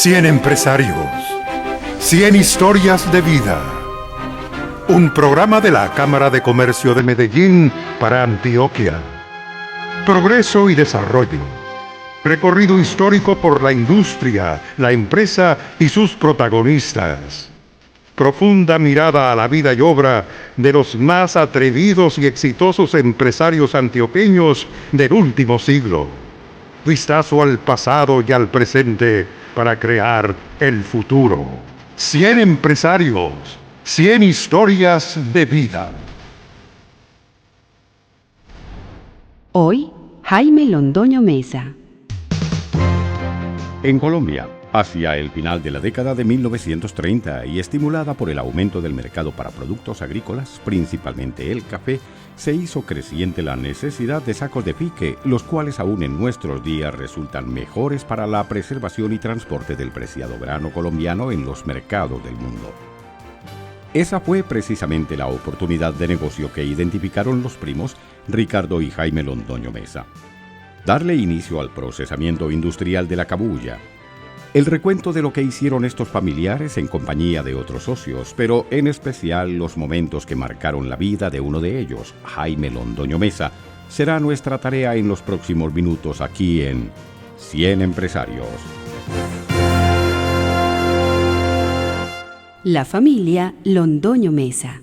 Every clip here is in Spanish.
100 empresarios, 100 historias de vida. Un programa de la Cámara de Comercio de Medellín para Antioquia. Progreso y desarrollo. Recorrido histórico por la industria, la empresa y sus protagonistas. Profunda mirada a la vida y obra de los más atrevidos y exitosos empresarios antioqueños del último siglo. Vistazo al pasado y al presente para crear el futuro. 100 empresarios, 100 historias de vida. Hoy, Jaime Londoño Mesa. En Colombia, hacia el final de la década de 1930 y estimulada por el aumento del mercado para productos agrícolas, principalmente el café, se hizo creciente la necesidad de sacos de pique, los cuales aún en nuestros días resultan mejores para la preservación y transporte del preciado grano colombiano en los mercados del mundo. Esa fue precisamente la oportunidad de negocio que identificaron los primos Ricardo y Jaime Londoño Mesa. Darle inicio al procesamiento industrial de la cabuya. El recuento de lo que hicieron estos familiares en compañía de otros socios, pero en especial los momentos que marcaron la vida de uno de ellos, Jaime Londoño Mesa, será nuestra tarea en los próximos minutos aquí en 100 Empresarios. La familia Londoño Mesa.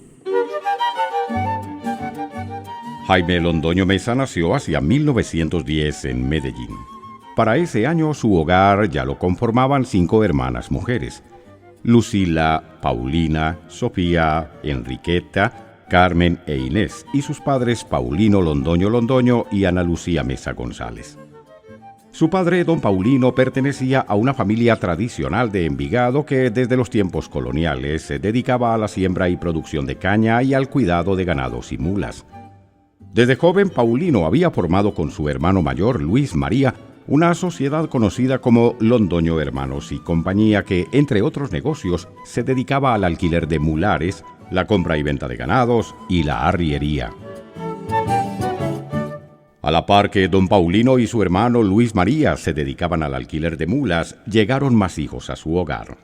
Jaime Londoño Mesa nació hacia 1910 en Medellín. Para ese año su hogar ya lo conformaban 5 hermanas mujeres: Lucila, Paulina, Sofía, Enriqueta, Carmen e Inés, y sus padres Paulino Londoño Londoño y Ana Lucía Mesa González. Su padre, don Paulino, pertenecía a una familia tradicional de Envigado que desde los tiempos coloniales se dedicaba a la siembra y producción de caña y al cuidado de ganados y mulas. Desde joven, Paulino había formado con su hermano mayor, Luis María, una sociedad conocida como Londoño Hermanos y Compañía que, entre otros negocios, se dedicaba al alquiler de mulares, la compra y venta de ganados y la arriería. A la par que don Paulino y su hermano Luis María se dedicaban al alquiler de mulas, llegaron más hijos a su hogar.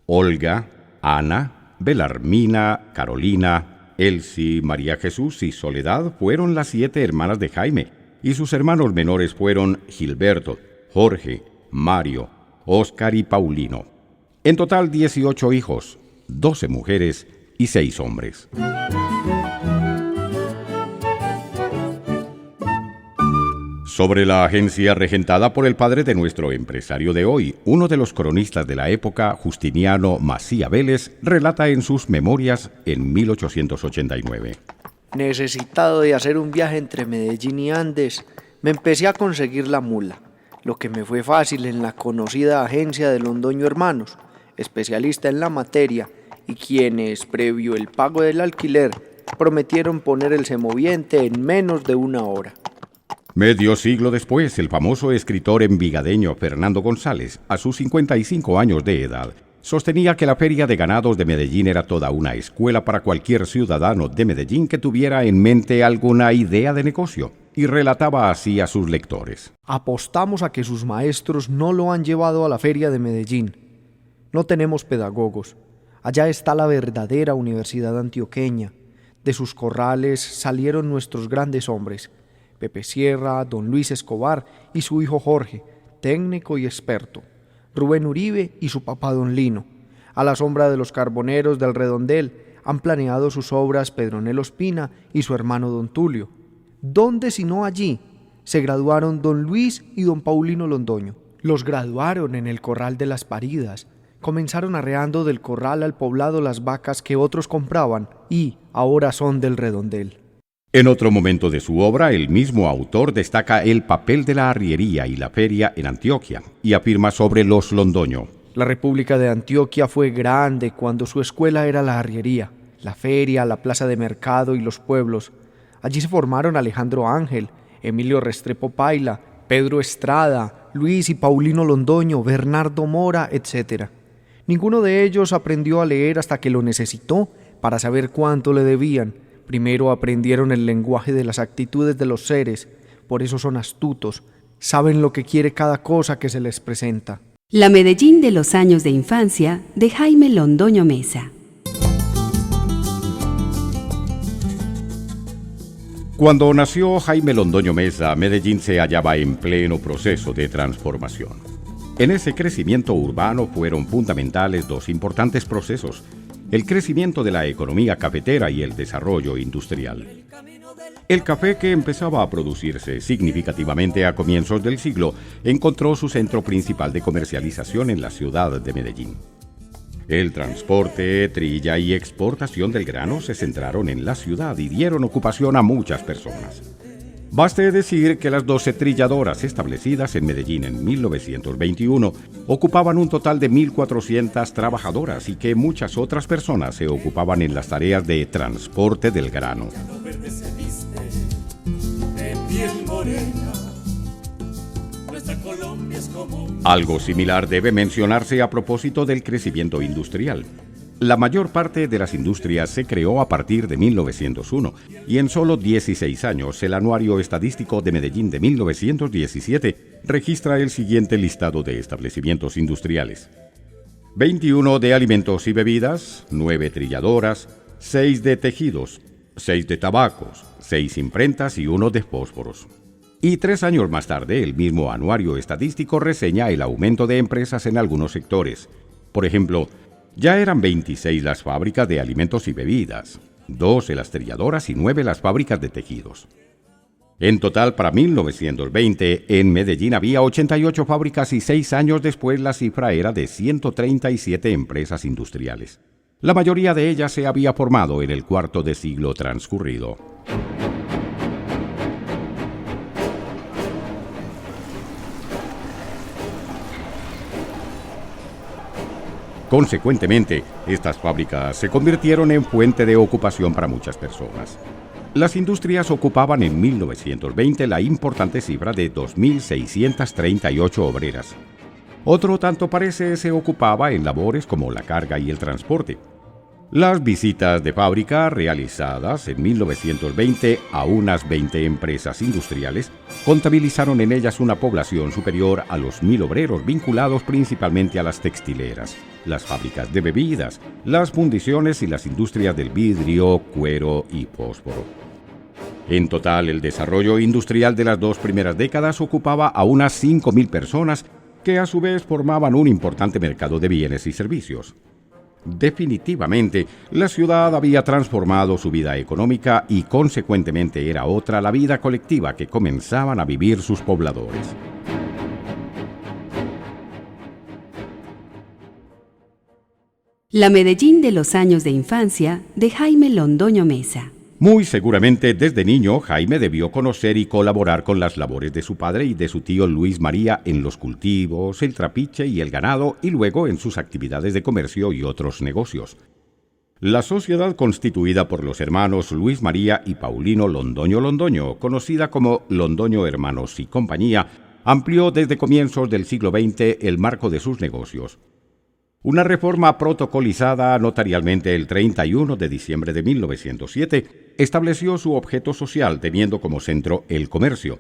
Olga, Ana, Belarmina, Carolina, Elsie, María Jesús y Soledad fueron las 7 hermanas de Jaime, y sus hermanos menores fueron Gilberto, Jorge, Mario, Óscar y Paulino. En total 18 hijos, 12 mujeres y 6 hombres. Sobre la agencia regentada por el padre de nuestro empresario de hoy, uno de los cronistas de la época, Justiniano Macía Vélez, relata en sus memorias en 1889. Necesitado de hacer un viaje entre Medellín y Andes, me empecé a conseguir la mula, lo que me fue fácil en la conocida agencia de Londoño Hermanos, especialista en la materia, y quienes, previo el pago del alquiler, prometieron poner el semoviente en menos de 1 hora. Medio siglo después, el famoso escritor envigadeño Fernando González, a sus 55 años de edad, sostenía que la feria de ganados de Medellín era toda una escuela para cualquier ciudadano de Medellín que tuviera en mente alguna idea de negocio, y relataba así a sus lectores. Apostamos a que sus maestros no lo han llevado a la feria de Medellín. No tenemos pedagogos. Allá está la verdadera universidad antioqueña. De sus corrales salieron nuestros grandes hombres: Pepe Sierra, don Luis Escobar y su hijo Jorge, técnico y experto; Rubén Uribe y su papá don Lino. A la sombra de los carboneros del redondel han planeado sus obras Pedronel Ospina y su hermano don Tulio. ¿Dónde sino allí se graduaron don Luis y don Paulino Londoño? Los graduaron en el corral de las paridas. Comenzaron arreando del corral al poblado las vacas que otros compraban y ahora son del redondel. En otro momento de su obra, el mismo autor destaca el papel de la arriería y la feria en Antioquia y afirma sobre los Londoño. La República de Antioquia fue grande cuando su escuela era la arriería, la feria, la plaza de mercado y los pueblos. Allí se formaron Alejandro Ángel, Emilio Restrepo Paila, Pedro Estrada, Luis y Paulino Londoño, Bernardo Mora, etc. Ninguno de ellos aprendió a leer hasta que lo necesitó para saber cuánto le debían. Primero aprendieron el lenguaje de las actitudes de los seres, por eso son astutos, saben lo que quiere cada cosa que se les presenta. La Medellín de los años de infancia de Jaime Londoño Mesa. Cuando nació Jaime Londoño Mesa, Medellín se hallaba en pleno proceso de transformación. En ese crecimiento urbano fueron fundamentales dos importantes procesos: el crecimiento de la economía cafetera y el desarrollo industrial. El café, que empezaba a producirse significativamente a comienzos del siglo, encontró su centro principal de comercialización en la ciudad de Medellín. El transporte, trilla y exportación del grano se centraron en la ciudad y dieron ocupación a muchas personas. Baste decir que las 12 trilladoras establecidas en Medellín en 1921 ocupaban un total de 1.400 trabajadoras y que muchas otras personas se ocupaban en las tareas de transporte del grano. Algo similar debe mencionarse a propósito del crecimiento industrial. La mayor parte de las industrias se creó a partir de 1901 y en solo 16 años el Anuario Estadístico de Medellín de 1917 registra el siguiente listado de establecimientos industriales: 21 de alimentos y bebidas, 9 trilladoras, 6 de tejidos, 6 de tabacos, 6 imprentas y 1 de fósforos. Y 3 años más tarde, el mismo Anuario Estadístico reseña el aumento de empresas en algunos sectores. Por ejemplo, ya eran 26 las fábricas de alimentos y bebidas, 12 las trilladoras y 9 las fábricas de tejidos. En total, para 1920, en Medellín había 88 fábricas y 6 años después la cifra era de 137 empresas industriales. La mayoría de ellas se había formado en el cuarto de siglo transcurrido. Consecuentemente, estas fábricas se convirtieron en fuente de ocupación para muchas personas. Las industrias ocupaban en 1920 la importante cifra de 2.638 obreras. Otro tanto se ocupaba en labores como la carga y el transporte. Las visitas de fábrica realizadas en 1920 a unas 20 empresas industriales contabilizaron en ellas una población superior a los 1.000 obreros vinculados principalmente a las textileras, las fábricas de bebidas, las fundiciones y las industrias del vidrio, cuero y fósforo. En total, el desarrollo industrial de las 2 primeras décadas ocupaba a unas 5.000 personas que a su vez formaban un importante mercado de bienes y servicios. Definitivamente, la ciudad había transformado su vida económica y consecuentemente era otra la vida colectiva que comenzaban a vivir sus pobladores. La Medellín de los años de infancia de Jaime Londoño Mesa. Muy seguramente desde niño Jaime debió conocer y colaborar con las labores de su padre y de su tío Luis María en los cultivos, el trapiche y el ganado, y luego en sus actividades de comercio y otros negocios. La sociedad constituida por los hermanos Luis María y Paulino Londoño, conocida como Londoño Hermanos y Compañía, amplió desde comienzos del siglo XX el marco de sus negocios. Una reforma protocolizada notarialmente el 31 de diciembre de 1907 estableció su objeto social teniendo como centro el comercio.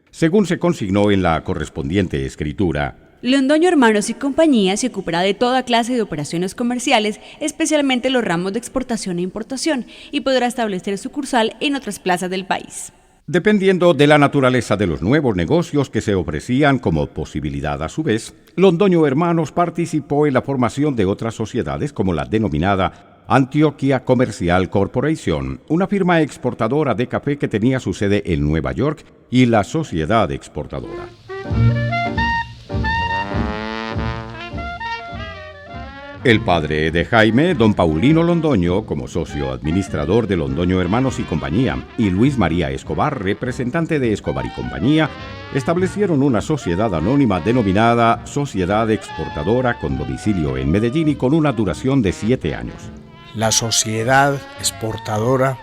Según se consignó en la correspondiente escritura, Londoño Hermanos y Compañía se ocupará de toda clase de operaciones comerciales, especialmente los ramos de exportación e importación, y podrá establecer sucursal en otras plazas del país. Dependiendo de la naturaleza de los nuevos negocios que se ofrecían como posibilidad a su vez, Londoño Hermanos participó en la formación de otras sociedades como la denominada Antioquia Commercial Corporation, una firma exportadora de café que tenía su sede en Nueva York, y la Sociedad Exportadora. El padre de Jaime, don Paulino Londoño, como socio administrador de Londoño Hermanos y Compañía, y Luis María Escobar, representante de Escobar y Compañía, establecieron una sociedad anónima denominada Sociedad Exportadora con domicilio en Medellín y con una duración de 7 años. La sociedad exportadora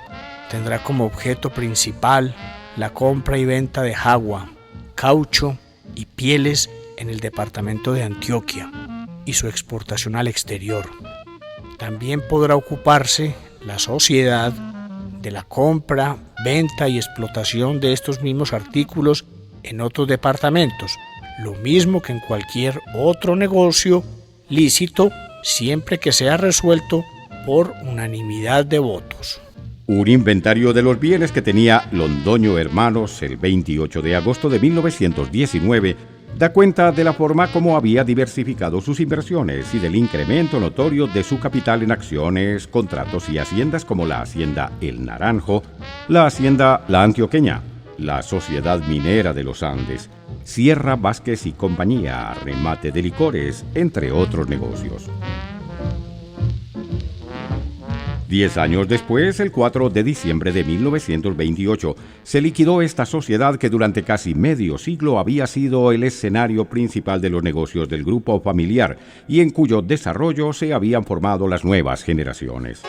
tendrá como objeto principal la compra y venta de jagua, caucho y pieles en el departamento de Antioquia y su exportación al exterior. También podrá ocuparse la sociedad de la compra, venta y explotación de estos mismos artículos en otros departamentos, lo mismo que en cualquier otro negocio lícito, siempre que sea resuelto por unanimidad de votos. Un inventario de los bienes que tenía Londoño Hermanos el 28 de agosto de 1919 da cuenta de la forma como había diversificado sus inversiones y del incremento notorio de su capital en acciones, contratos y haciendas como la Hacienda El Naranjo, la Hacienda La Antioqueña, la Sociedad Minera de los Andes, Sierra Vázquez y Compañía, remate de licores, entre otros negocios. 10 años después, el 4 de diciembre de 1928, se liquidó esta sociedad que durante casi medio siglo había sido el escenario principal de los negocios del grupo familiar y en cuyo desarrollo se habían formado las nuevas generaciones.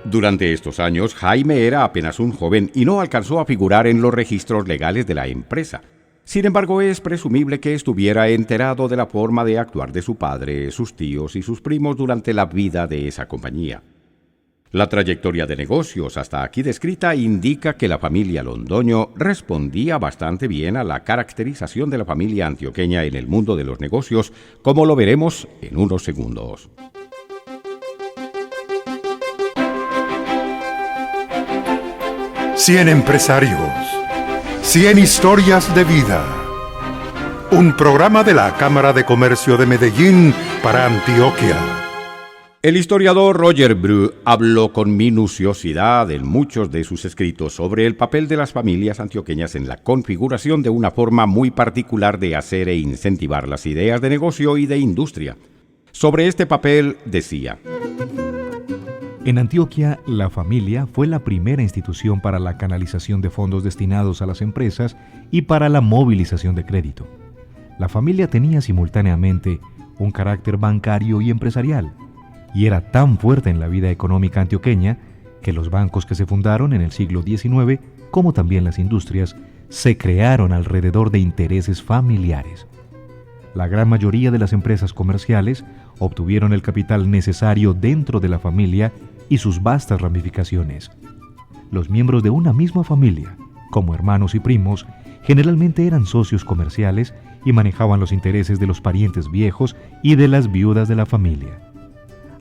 Durante estos años, Jaime era apenas un joven y no alcanzó a figurar en los registros legales de la empresa. Sin embargo, es presumible que estuviera enterado de la forma de actuar de su padre, sus tíos y sus primos durante la vida de esa compañía. La trayectoria de negocios hasta aquí descrita indica que la familia Londoño respondía bastante bien a la caracterización de la familia antioqueña en el mundo de los negocios, como lo veremos en unos segundos. Cien empresarios, 100 historias de vida. Un programa de la Cámara de Comercio de Medellín para Antioquia. El historiador Roger Bru habló con minuciosidad en muchos de sus escritos sobre el papel de las familias antioqueñas en la configuración de una forma muy particular de hacer e incentivar las ideas de negocio y de industria. Sobre este papel decía: en Antioquia, la familia fue la primera institución para la canalización de fondos destinados a las empresas y para la movilización de crédito. La familia tenía simultáneamente un carácter bancario y empresarial, y era tan fuerte en la vida económica antioqueña que los bancos que se fundaron en el siglo XIX, como también las industrias, se crearon alrededor de intereses familiares. La gran mayoría de las empresas comerciales obtuvieron el capital necesario dentro de la familia y sus vastas ramificaciones. Los miembros de una misma familia, como hermanos y primos, generalmente eran socios comerciales y manejaban los intereses de los parientes viejos y de las viudas de la familia.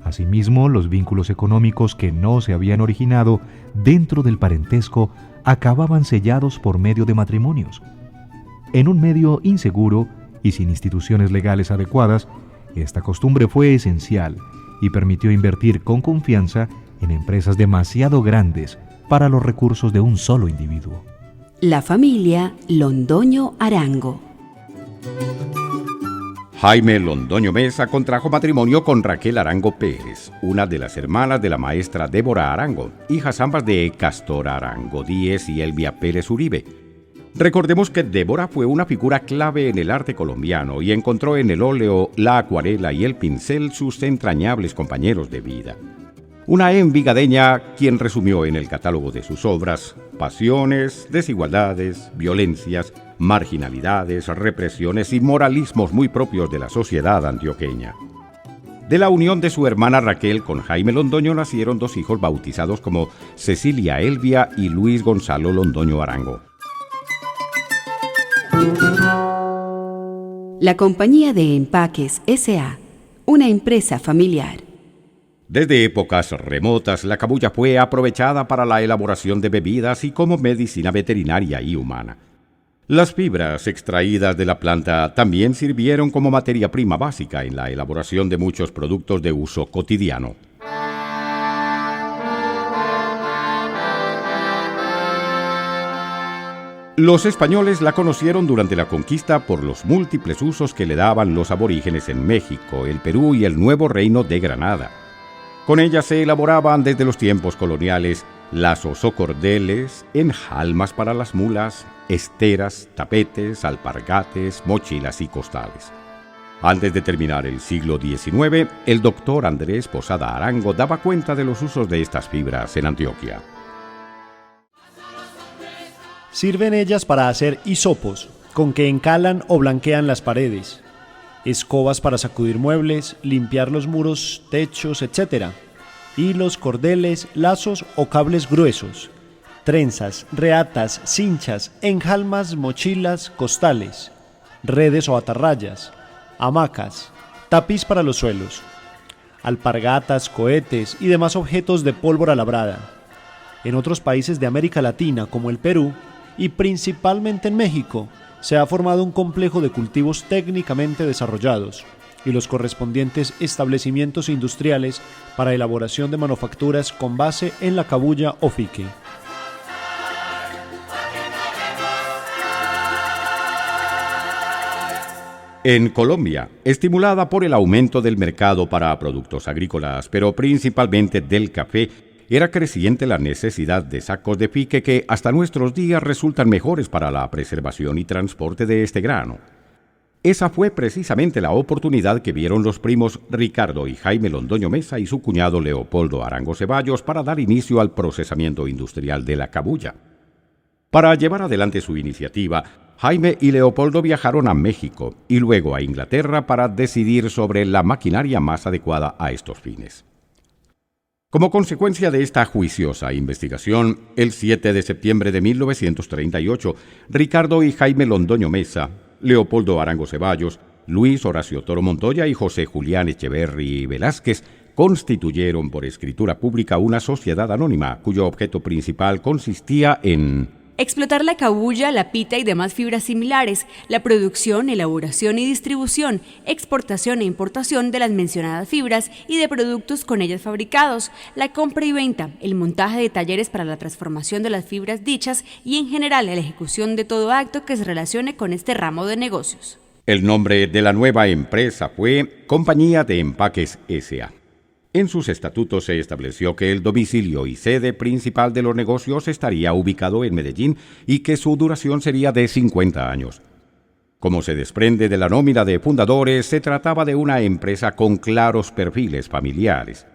Asimismo, los vínculos económicos que no se habían originado dentro del parentesco acababan sellados por medio de matrimonios. En un medio inseguro y sin instituciones legales adecuadas, esta costumbre fue esencial y permitió invertir con confianza en empresas demasiado grandes para los recursos de un solo individuo. La familia Londoño Arango. Jaime Londoño Mesa contrajo matrimonio con Raquel Arango Pérez, una de las hermanas de la maestra Débora Arango, hijas ambas de Castor Arango Díez y Elvia Pérez Uribe. Recordemos que Débora fue una figura clave en el arte colombiano y encontró en el óleo, la acuarela y el pincel sus entrañables compañeros de vida. Una envigadeña quien resumió en el catálogo de sus obras pasiones, desigualdades, violencias, marginalidades, represiones y moralismos muy propios de la sociedad antioqueña. De la unión de su hermana Raquel con Jaime Londoño nacieron dos hijos bautizados como Cecilia Elvia y Luis Gonzalo Londoño Arango. La Compañía de Empaques S.A., una empresa familiar. Desde épocas remotas, la cabuya fue aprovechada para la elaboración de bebidas y como medicina veterinaria y humana. Las fibras extraídas de la planta también sirvieron como materia prima básica en la elaboración de muchos productos de uso cotidiano. Los españoles la conocieron durante la conquista por los múltiples usos que le daban los aborígenes en México, el Perú y el Nuevo Reino de Granada. Con ella se elaboraban desde los tiempos coloniales lazos o cordeles, enjalmas para las mulas, esteras, tapetes, alpargates, mochilas y costales. Antes de terminar el siglo XIX, el doctor Andrés Posada Arango daba cuenta de los usos de estas fibras en Antioquia. Sirven ellas para hacer hisopos, con que encalan o blanquean las paredes, escobas para sacudir muebles, limpiar los muros, techos, etc., hilos, cordeles, lazos o cables gruesos, trenzas, reatas, cinchas, enjalmas, mochilas, costales, redes o atarrayas, hamacas, tapiz para los suelos, alpargatas, cohetes y demás objetos de pólvora labrada. En otros países de América Latina, como el Perú, y principalmente en México, se ha formado un complejo de cultivos técnicamente desarrollados y los correspondientes establecimientos industriales para elaboración de manufacturas con base en la cabuya o fique. En Colombia, estimulada por el aumento del mercado para productos agrícolas, pero principalmente del café, era creciente la necesidad de sacos de fique que hasta nuestros días resultan mejores para la preservación y transporte de este grano. Esa fue precisamente la oportunidad que vieron los primos Ricardo y Jaime Londoño Mesa y su cuñado Leopoldo Arango Ceballos para dar inicio al procesamiento industrial de la cabuya. Para llevar adelante su iniciativa, Jaime y Leopoldo viajaron a México y luego a Inglaterra para decidir sobre la maquinaria más adecuada a estos fines. Como consecuencia de esta juiciosa investigación, el 7 de septiembre de 1938, Ricardo y Jaime Londoño Mesa, Leopoldo Arango Ceballos, Luis Horacio Toro Montoya y José Julián Echeverri Velázquez constituyeron por escritura pública una sociedad anónima cuyo objeto principal consistía en explotar la cabuya, la pita y demás fibras similares, la producción, elaboración y distribución, exportación e importación de las mencionadas fibras y de productos con ellas fabricados, la compra y venta, el montaje de talleres para la transformación de las fibras dichas y en general la ejecución de todo acto que se relacione con este ramo de negocios. El nombre de la nueva empresa fue Compañía de Empaques S.A. En sus estatutos se estableció que el domicilio y sede principal de los negocios estaría ubicado en Medellín y que su duración sería de 50 años. Como se desprende de la nómina de fundadores, se trataba de una empresa con claros perfiles familiares.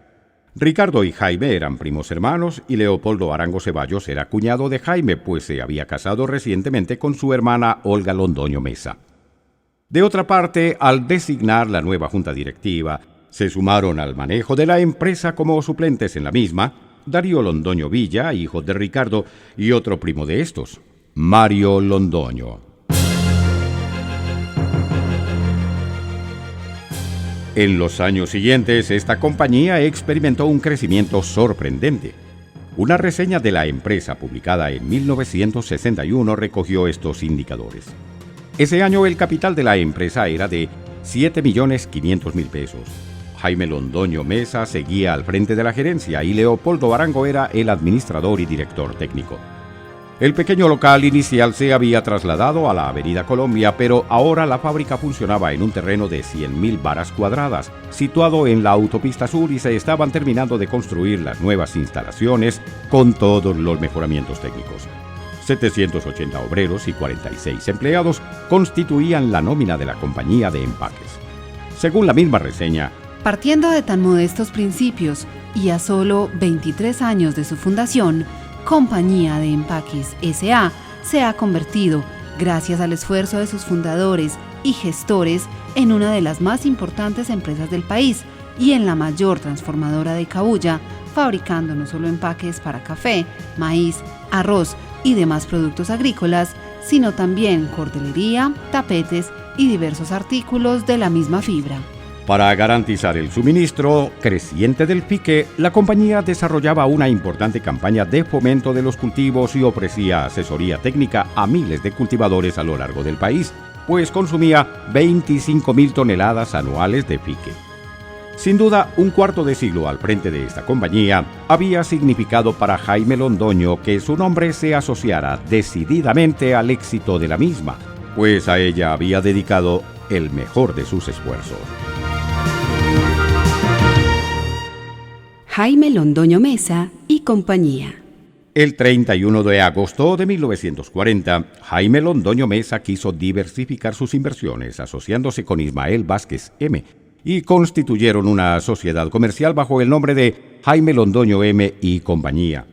Ricardo y Jaime eran primos hermanos y Leopoldo Arango Ceballos era cuñado de Jaime, pues se había casado recientemente con su hermana Olga Londoño Mesa. De otra parte, al designar la nueva junta directiva, se sumaron al manejo de la empresa como suplentes en la misma Darío Londoño Villa, hijo de Ricardo, y otro primo de estos, Mario Londoño. En los años siguientes, esta compañía experimentó un crecimiento sorprendente. Una reseña de la empresa publicada en 1961 recogió estos indicadores. Ese año el capital de la empresa era de 7.500.000 pesos. Jaime Londoño Mesa seguía al frente de la gerencia y Leopoldo Arango era el administrador y director técnico. El pequeño local inicial se había trasladado a la Avenida Colombia, pero ahora la fábrica funcionaba en un terreno de 100.000 varas cuadradas, situado en la autopista sur, y se estaban terminando de construir las nuevas instalaciones con todos los mejoramientos técnicos. 780 obreros y 46 empleados constituían la nómina de la compañía de empaques. Según la misma reseña, partiendo de tan modestos principios y a solo 23 años de su fundación, Compañía de Empaques S.A. se ha convertido, gracias al esfuerzo de sus fundadores y gestores, en una de las más importantes empresas del país y en la mayor transformadora de cabuya, fabricando no solo empaques para café, maíz, arroz y demás productos agrícolas, sino también cordelería, tapetes y diversos artículos de la misma fibra. Para garantizar el suministro creciente del fique, la compañía desarrollaba una importante campaña de fomento de los cultivos y ofrecía asesoría técnica a miles de cultivadores a lo largo del país, pues consumía 25.000 toneladas anuales de fique. Sin duda, un cuarto de siglo al frente de esta compañía había significado para Jaime Londoño que su nombre se asociara decididamente al éxito de la misma, pues a ella había dedicado el mejor de sus esfuerzos. Jaime Londoño Mesa y compañía. El 31 de agosto de 1940, Jaime Londoño Mesa quiso diversificar sus inversiones asociándose con Ismael Vázquez M. y constituyeron una sociedad comercial bajo el nombre de Jaime Londoño M. y compañía.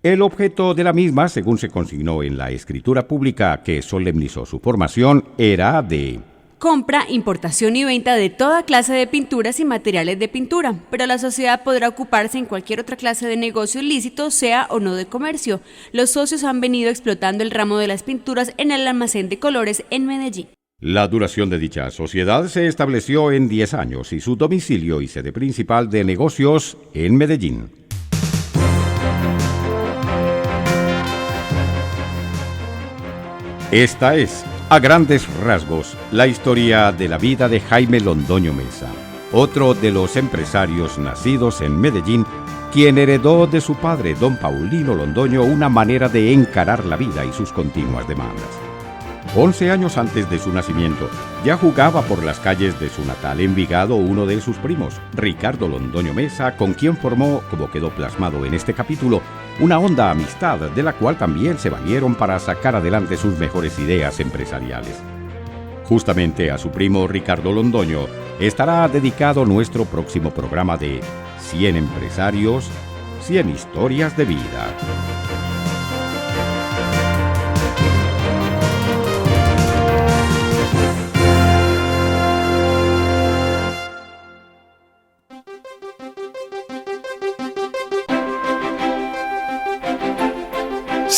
El objeto de la misma, según se consignó en la escritura pública que solemnizó su formación, era de Compra, importación y venta de toda clase de pinturas y materiales de pintura, pero la sociedad podrá ocuparse en cualquier otra clase de negocio lícito, sea o no de comercio. Los socios han venido explotando el ramo de las pinturas en el almacén de colores en Medellín. La duración de dicha sociedad se estableció en 10 años y su domicilio y sede principal de negocios en Medellín. Esta es, a grandes rasgos, la historia de la vida de Jaime Londoño Mesa, otro de los empresarios nacidos en Medellín, quien heredó de su padre, don Paulino Londoño, una manera de encarar la vida y sus continuas demandas. 11 años antes de su nacimiento, ya jugaba por las calles de su natal Envigado uno de sus primos, Ricardo Londoño Mesa, con quien formó, como quedó plasmado en este capítulo, una honda amistad de la cual también se valieron para sacar adelante sus mejores ideas empresariales. Justamente a su primo Ricardo Londoño estará dedicado nuestro próximo programa de 100 empresarios, 100 historias de vida.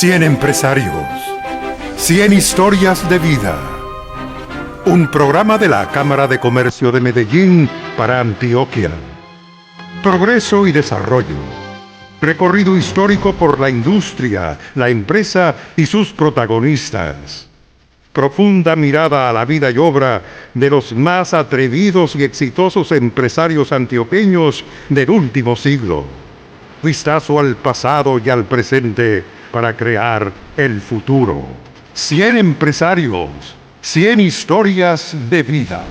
Cien empresarios, 100 historias de vida. Un programa de la Cámara de Comercio de Medellín para Antioquia. Progreso y desarrollo. Recorrido histórico por la industria, la empresa y sus protagonistas. Profunda mirada a la vida y obra de los más atrevidos y exitosos empresarios antioqueños del último siglo. Vistazo al pasado y al presente para crear el futuro. 100 empresarios, 100 historias de vida.